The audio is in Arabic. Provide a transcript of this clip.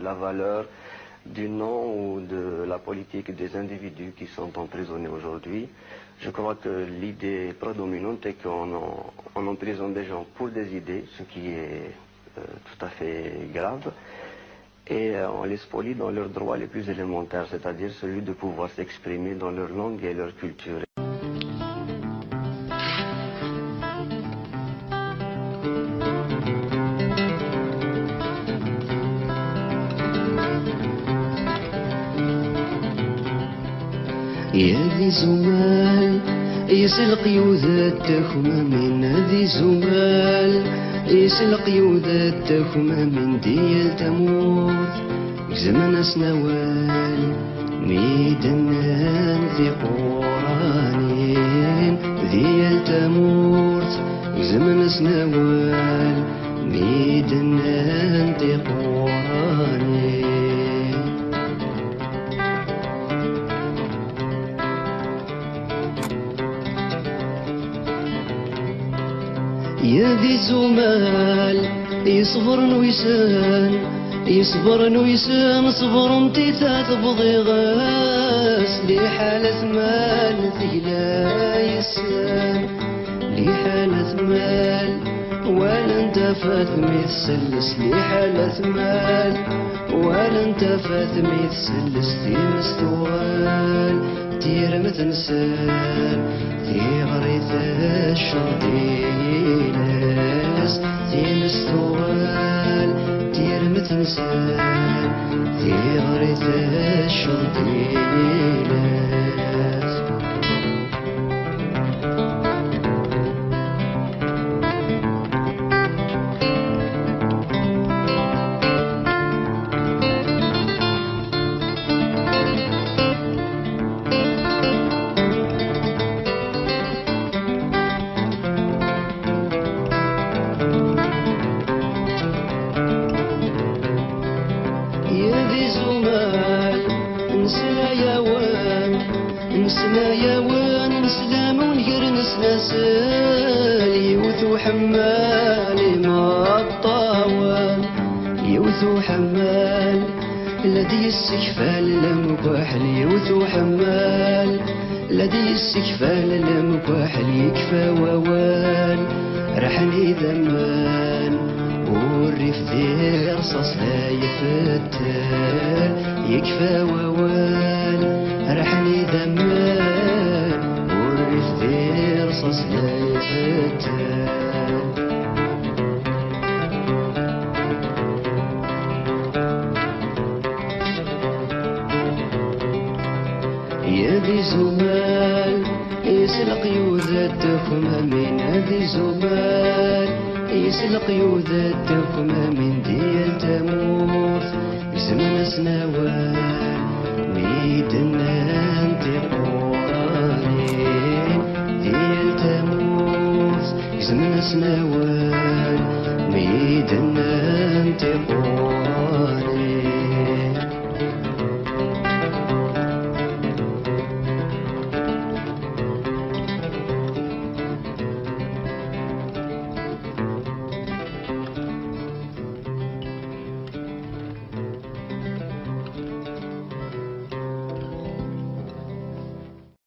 la valeur du nom ou de la politique des individus qui sont emprisonnés aujourd'hui. Je crois que l'idée prédominante est qu'on emprisonne des gens pour des idées, ce qui est tout à fait grave, et on les spolie dans leurs droits les plus élémentaires, c'est-à-dire celui de pouvoir s'exprimer dans leur langue et leur culture. يا ذي زمال يسلق يوذتكم من ذي زمال يسلق يوذتكم من ديال تموت زمن سنوال ميدنان ذي قرانين ديال تموت زمن سنوال ميدنان ذي قرانين. يا ذي زمال يصبر ويسان يصبر ويسان صبر انتي تبضي غاس لي حالة مال لا يسان لي حالة مال ولا انت فاثمي تسلس لي حالة مال ولا انت فاثمي تسلس في مستوال تير متنسان في غريث الشرطيناس في مستوال تير متنسان في غريث الشرطيناس. نسنا يا وان نسلام ونقر نسنا سال يوثو حمالي ما الطاوان يوثو حمال الذي السكفال لمكاحل يوثو حمال الذي السكفال لمكاحل يكفى ووال رحني ذمان والريف دير رصاص لا يفتال يكفى ووال رحني ذمان والريف دير رصاص لا يفتال. يا ذي زمال يسلق يوذتكم من ذي زمال يسلق يوذتكم من ديال تموت زمن سنوال ميدنان ذي قرانين ديال تموت زمن سنوال ميدنان ذي قرانين.